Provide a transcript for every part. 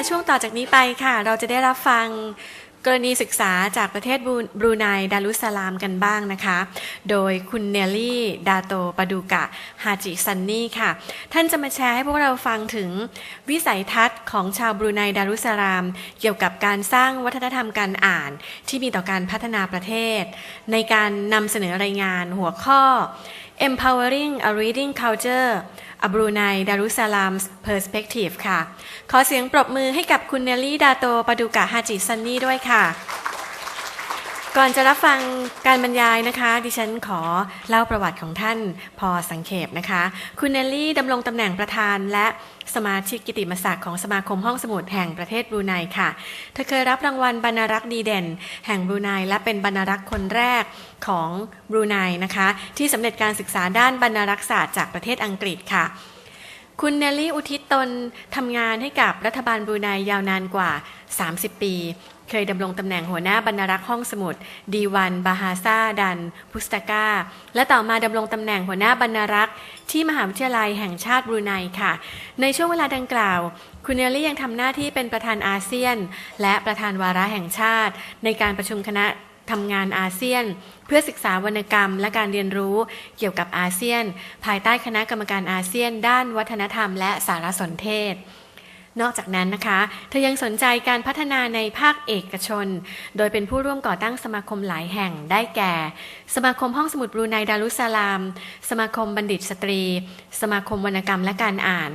ช่วงต่อจากนี้ไปค่ะเราจะได้รับฟังกรณีศึกษาจากประเทศบรูไนดารุสสลามกันบ้างนะคะโดยคุณเนลลี่ดาโตปาดูกะฮาจิซันนี่ค่ะท่านจะมาแชร์ให้พวกเราฟังถึงวิสัยทัศน์ของชาวบรูไนดารุสสลามเกี่ยวกับการสร้างวัฒนธรรมการอ่านที่มีต่อการพัฒนาประเทศในการนำเสนอรายงานหัวข้อ Empowering a Reading Culture A Brunei Darussalam's Perspective ค่ะขอเสียงปรบมือให้กับคุณเนลลี่ดาโตปาดูกะฮาจิซันนี่ด้วยค่ะก่อนจะรับฟังการบรรยายนะคะดิฉันขอเล่าประวัติของท่านพอสังเขปนะคะคุณเนลลี่ดำรงตำแหน่งประธานและสมาชิกกิตติมศักดิ์ของสมาคมห้องสมุดแห่งประเทศบรูไนค่ะเธอเคยรับรางวัลบรรณารักษ์ดีเด่นแห่งบรูไนและเป็นบรรณารักษ์คนแรกของบรูไนนะคะที่สำเร็จการศึกษาด้านบรรณารักษศาสตร์จากประเทศอังกฤษค่ะคุณเนลลี่อุทิศตนทำงานให้กับรัฐบาลบรูไนยาวนานกว่า30ปีเคยดำรงตำแหน่งหัวหน้าบรรณารักษ์ห้องสมุดดีวันบาฮาซาดันพุสตากาและต่อมาดำรงตำแหน่งหัวหน้าบรรณารักษ์ที่มหาวิทยาลัยแห่งชาติบรูไนค่ะในช่วงเวลาดังกล่าวคุณเนลลี่ยังทำหน้าที่เป็นประธานอาเซียนและประธานวาระแห่งชาติในการประชุมคณะทำงานอาเซียนเพื่อศึกษาวรรณกรรมและการเรียนรู้เกี่ยวกับอาเซียนภายใต้คณะกรรมการอาเซียนด้านวัฒนธรรมและสารสนเทศนอกจากนั้นนะคะเธอยังสนใจการพัฒนาในภาคเอกชนโดยเป็นผู้ร่วมก่อตั้งสมาคมหลายแห่งได้แก่สมาคมห้องสมุดบรูไนดารุสสลามสมาคมบัณฑิตสตรีสมาคมวรรณกรรมและการอ่าน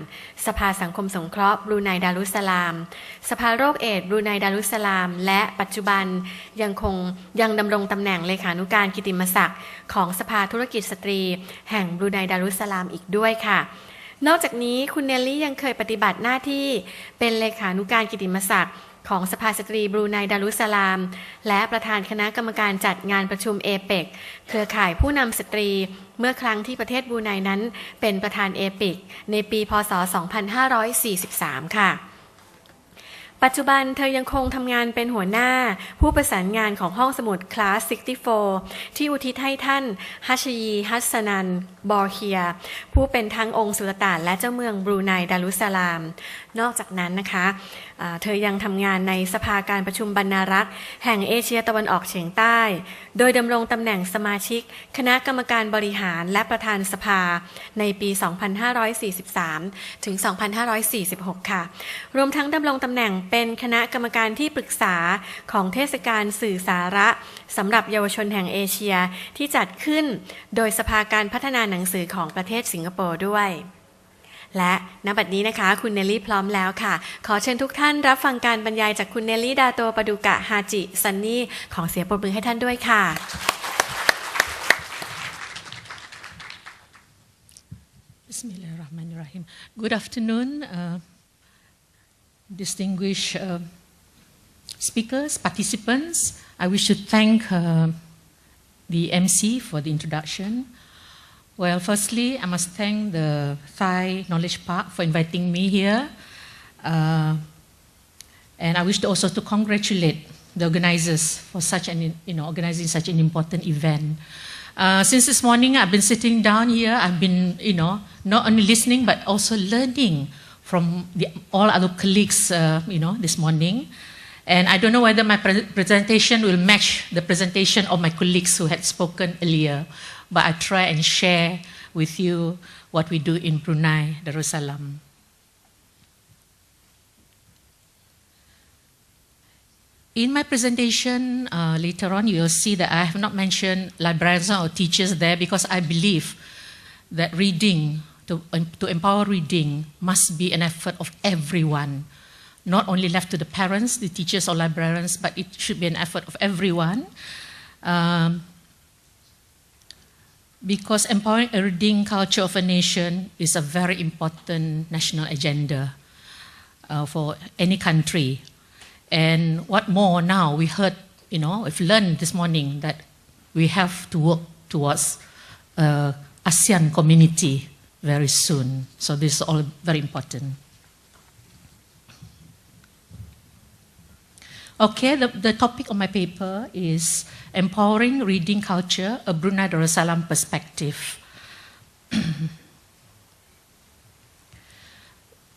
สภาสังคมสงเคราะห์บรูไนดารุสสลามสภาโรคเอดส์บรูไนดารุสสลามและปัจจุบันยังดำรงตำแหน่งเลขานุการกิตติมศักดิ์ของสภาธุรกิจสตรีแห่งบรูไนดารุสสลามอีกด้วยค่ะนอกจากนี้คุณเนลลี่ยังเคยปฏิบัติหน้าที่เป็นเลขานุการกิตติมศักดิ์ของสภาสตรีบรูไนดารุสสลามและประธานคณะกรรมการจัดงานประชุมเอเปกเครือข่ายผู้นำสตรีเมื่อครั้งที่ประเทศบรูไนนั้นเป็นประธานเอเปกในปีพ.ศ. 2543 ค่ะปัจจุบันเธอยังคงทำงานเป็นหัวหน้าผู้ประสานงานของห้องสมุดคลาส 64 ที่อุทิศให้ท่านฮัชยีฮัสซันันบอร์เคียผู้เป็นทั้งองค์สุลต่านและเจ้าเมืองบรูไนดารุสสลามนอกจากนั้นนะคะเธอยังทำงานในสภาการประชุมบรรณารักษ์แห่งเอเชียตะวันออกเฉียงใต้โดยดำรงตำแหน่งสมาชิกคณะกรรมการบริหารและประธานสภาในปี 2543 ถึง 2546 ค่ะรวมทั้งดำรงตำแหน่งเป็นคณะกรรมการที่ปรึกษาของเทศกาลสื่อสาระสำหรับเยาวชนแห่งเอเชียที่จัดขึ้นโดยสภาการพัฒนาหนังสือของประเทศสิงคโปร์ด้วยและณบัดนี้นะคะคุณเนลลี่พร้อมแล้วค่ะขอเชิญทุกท่านรับฟังการบรรยายจากคุณเนลลี่ดาโตปาดูกะฮาจิซันนี่ของเสียงปรบมือให้ท่านด้วยค่ะ Bismillahirrahmanirrahim. Good afternoon, distinguished speakers, participants. I wish to thank the MC for the introduction. Well, firstly, I must thank the Thai Knowledge Park for inviting me here. And I wish to also to congratulate the organizers for such an, organizing such an important event. Since this morning, I've been sitting down here. I've been, not only listening, but also learning from all other colleagues, this morning. And I don't know whether my presentation will match the presentation of my colleagues who had spoken earlier. But I try and share with you what we do in Brunei Darussalam. In my presentation, later on, you will see that I have not mentioned librarians or teachers there because I believe that reading, to empower reading, must be an effort of everyone, not only left to the parents, the teachers or librarians, but it should be an effort of everyone. Because empowering a reading culture of a nation is a very important national agenda for any country. And what more now, we heard, we've learned this morning that we have to work towards ASEAN community very soon. So this is all very important. Okay, the topic of my paper is Empowering Reading Culture, a Brunei Darussalam Perspective.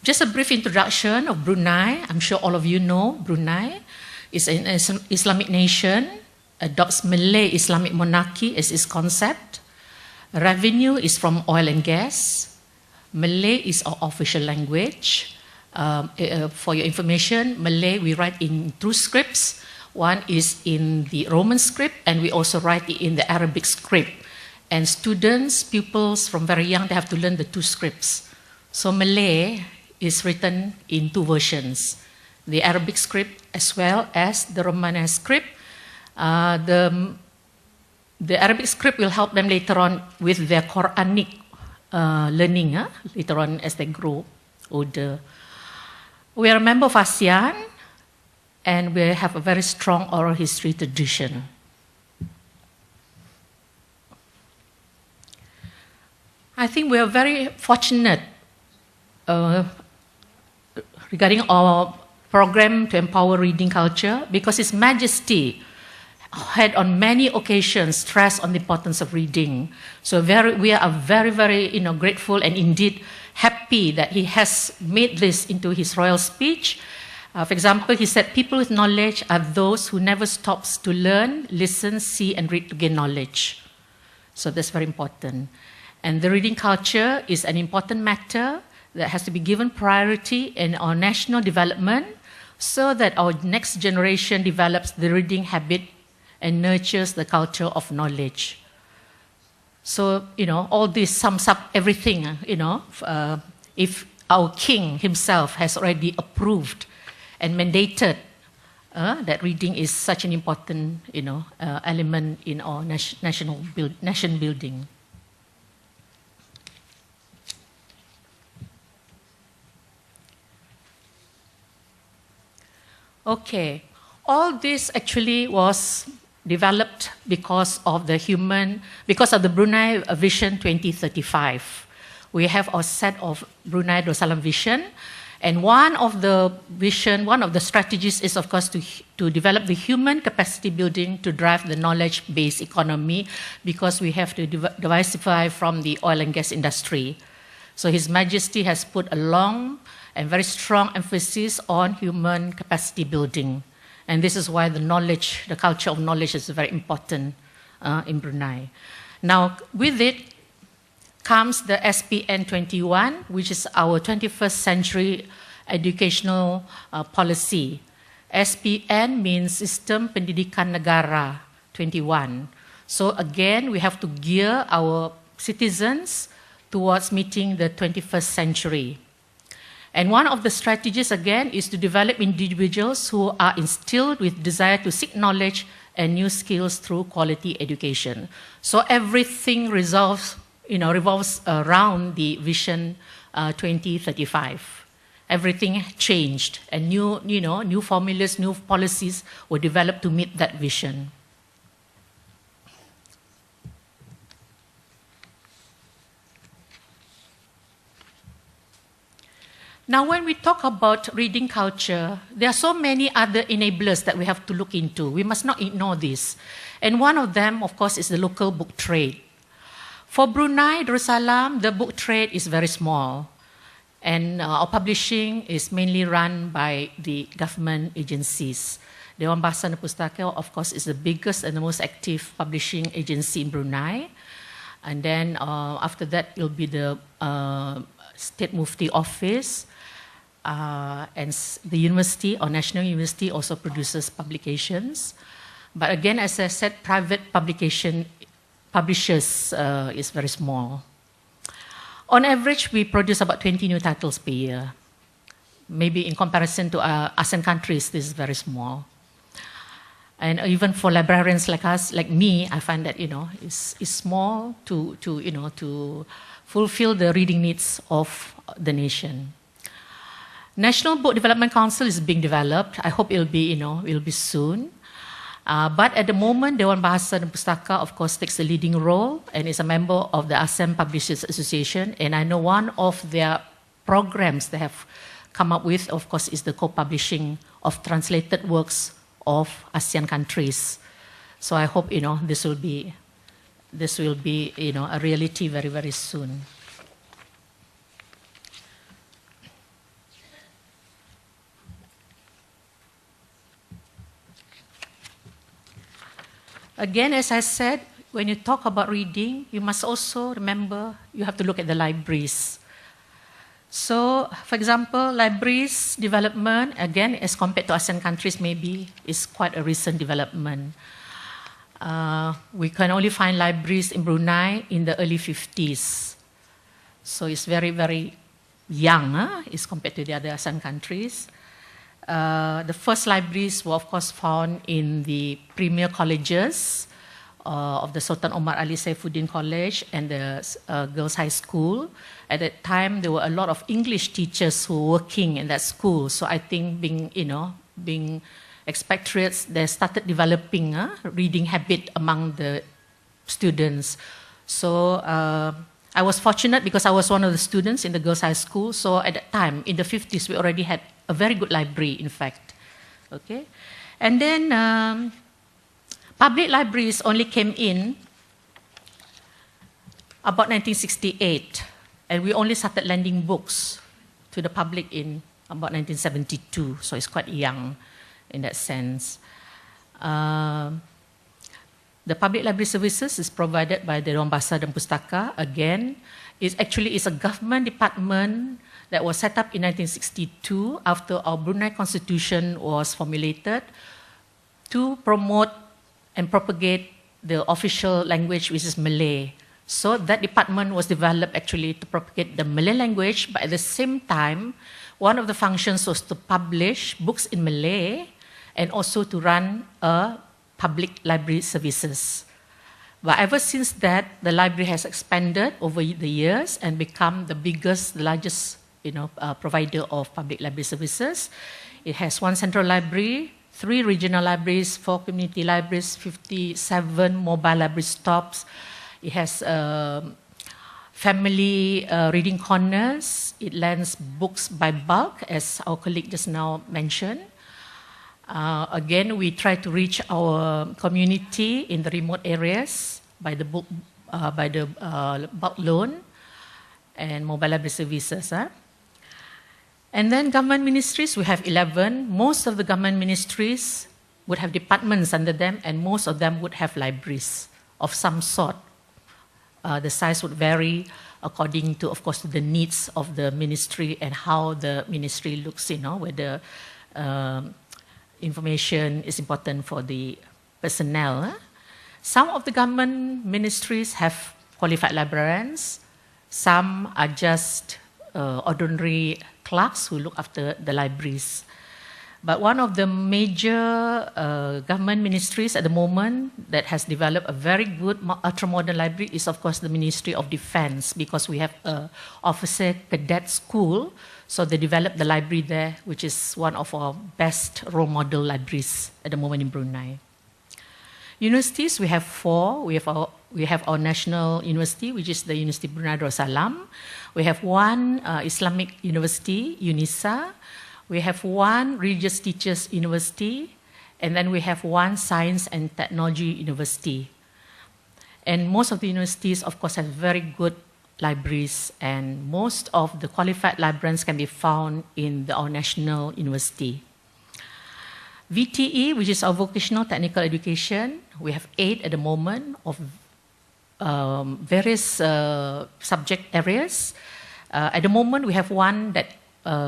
Just a brief introduction of Brunei. I'm sure all of you know Brunei is an Islamic nation, adopts Malay Islamic monarchy as its concept. Revenue is from oil and gas. Malay is our official language. For your information, Malay we write in two scripts. One is in the Roman script, and we also write it in the Arabic script. And students, pupils from very young, they have to learn the two scripts. So Malay is written in two versions, the Arabic script as well as the Romanesque script. The Arabic script will help them later on with their Quranic learning, later on as they grow older. We are a member of ASEAN, and we have a very strong oral history tradition. I think we are very fortunate regarding our program to empower reading culture, because His Majesty had on many occasions stressed on the importance of reading. So we are very, very grateful and indeed happy that he has made this into his royal speech. For example, he said, people with knowledge are those who never stops to learn, listen, see, and read to gain knowledge. So that's very important. And the reading culture is an important matter that has to be given priority in our national development so that our next generation develops the reading habit and nurtures the culture of knowledge. So, all this sums up everything, if our king himself has already approved and mandated that reading is such an important, element in our nation building. Okay, all this actually was developed because of the Brunei Vision 2035. We have our set of Brunei Darussalam Vision, and one of the strategies is, of course, to develop the human capacity building to drive the knowledge-based economy, because we have to diversify from the oil and gas industry. So His Majesty has put a long and very strong emphasis on human capacity building. And this is why the culture of knowledge is very important in Brunei. Now, with it comes the SPN 21, which is our 21st century educational policy. SPN means Sistem Pendidikan Negara 21. So again, we have to gear our citizens towards meeting the 21st century. And one of the strategies, again, is to develop individuals who are instilled with desire to seek knowledge and new skills through quality education. So everything revolves around the Vision 2035. Everything changed, and new formulas, new policies were developed to meet that vision. Now, when we talk about reading culture, there are so many other enablers that we have to look into. We must not ignore this. And one of them, of course, is the local book trade. For Brunei Darussalam, the book trade is very small. And our publishing is mainly run by the government agencies. Dewan Bahasa dan Pustaka, of course, is the biggest and the most active publishing agency in Brunei. And then after that, it will be the State Mufti Office. And the university or national university also produces publications. But again, as I said, private publishers is very small. On average, we produce about 20 new titles per year. Maybe in comparison to ASEAN countries, this is very small. And even for librarians like us, like me, I find that it's small to fulfill the reading needs of the nation. National Book Development Council is being developed. I hope it'll be soon. But at the moment, Dewan Bahasa dan Pustaka, of course, takes a leading role and is a member of the ASEAN Publishers Association. And I know one of their programs they have come up with, of course, is the co-publishing of translated works of ASEAN countries. So I hope this will be a reality very, very soon. Again, as I said, when you talk about reading, you must also remember you have to look at the libraries. So, for example, libraries development, again, as compared to ASEAN countries, maybe is quite a recent development. We can only find libraries in Brunei in the early 50s. So it's very, very young as compared to the other ASEAN countries. The first libraries were, of course, found in the premier colleges of the Sultan Omar Ali Saifuddin College and the Girls' High School. At that time, there were a lot of English teachers who were working in that school. So I think being expatriates, they started developing reading habit among the students. So I was fortunate because I was one of the students in the Girls' High School. So at that time, in the 50s, we already had a very good library, in fact. Okay, and then public libraries only came in about 1968, and we only started lending books to the public in about 1972. So it's quite young in that sense. The public library services is provided by the Dewan Bahasa dan Pustaka. Again, it actually is a government department that was set up in 1962 after our Brunei Constitution was formulated to promote and propagate the official language, which is Malay. So that department was developed actually to propagate the Malay language, but at the same time, one of the functions was to publish books in Malay and also to run a public library services. But ever since that, the library has expanded over the years and become the biggest, the largest provider of public library services. It has one central library, 3 regional libraries, 4 community libraries, 57 mobile library stops. It has family reading corners. It lends books by bulk, as our colleague just now mentioned. Again, we try to reach our community in the remote areas by the bulk loan and mobile library services. And then government ministries, we have 11. Most of the government ministries would have departments under them, and most of them would have libraries of some sort. The size would vary according to, of course, the needs of the ministry and how the ministry looks, whether information is important for the personnel. Some of the government ministries have qualified librarians. Some are just ordinary clerks who look after the libraries. But one of the major government ministries at the moment that has developed a very good ultra-modern library is, of course, the Ministry of Defense, because we have an officer cadet school. So they developed the library there, which is one of our best role model libraries at the moment in Brunei. Universities, we have 4. We have our national university, which is the University of Brunei Darussalam. We have one Islamic university, UNISA. We have one religious teachers university, and then we have one science and technology university. And most of the universities, of course, have very good libraries, and most of the qualified librarians can be found in our national university. VTE, which is our vocational technical education, we have 8 at the moment of various subject areas. At the moment, we have one that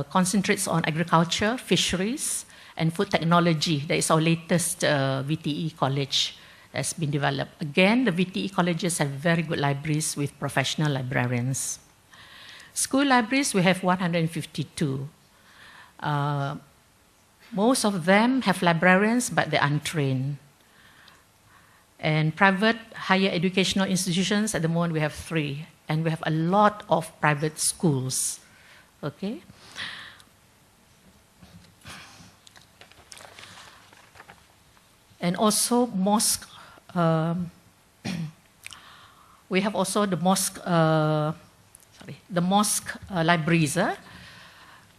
concentrates on agriculture, fisheries, and food technology. That is our latest VTE college that's been developed. Again, the VTE colleges have very good libraries with professional librarians. School libraries, we have 152. Most of them have librarians, but they're untrained. And private higher educational institutions, at the moment, we have 3. And we have a lot of private schools. Okay? And also mosque, we have also the mosque, libraries.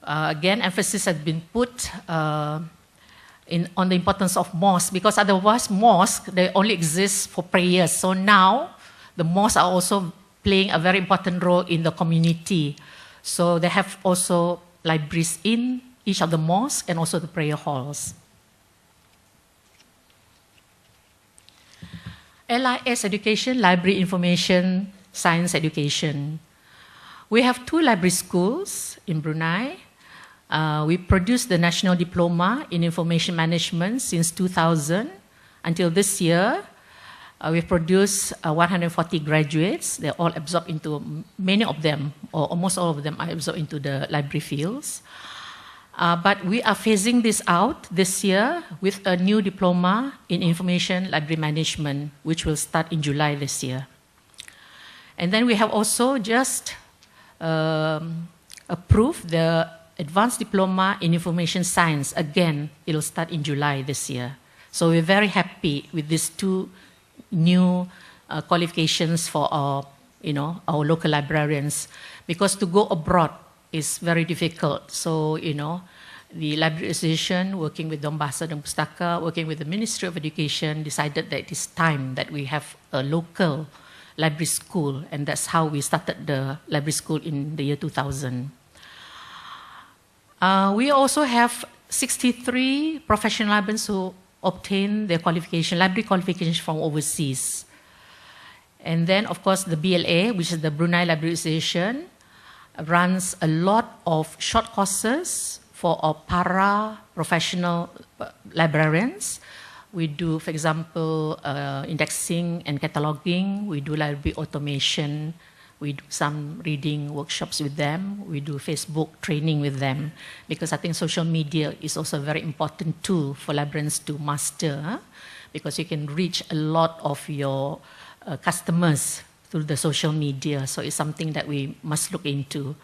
Again, emphasis has been put on the importance of mosque, because otherwise mosque, they only exist for prayers. So now the mosques are also playing a very important role in the community. So they have also libraries in each of the mosques and also the prayer halls. LIS education, library information science education. We have 2 library schools in Brunei. We produced the National Diploma in Information Management since 2000 until this year. We've produced 140 graduates. They're all absorbed into, many of them, or almost all of them are absorbed into the library fields. But we are phasing this out this year with a new diploma in Information Library Management, which will start in July this year. And then we have also just approved the Advanced Diploma in Information Science. Again, it will start in July this year. So we're very happy with these 2 new qualifications for our local librarians, because to go abroad is very difficult. So, the Library Association, working with Bahasa dan Pustaka, working with the Ministry of Education, decided that it is time that we have a local library school, and that's how we started the library school in the year 2000. We also have 63 professional librarians who obtain their qualification, library qualifications from overseas. And then, of course, the BLA, which is the Brunei Library Association, runs a lot of short courses for our para-professional librarians. We do, for example, indexing and cataloging. We do library automation. We do some reading workshops with them. We do Facebook training with them, because I think social media is also a very important tool for librarians to master, because you can reach a lot of your customers through the social media. So it's something that we must look into.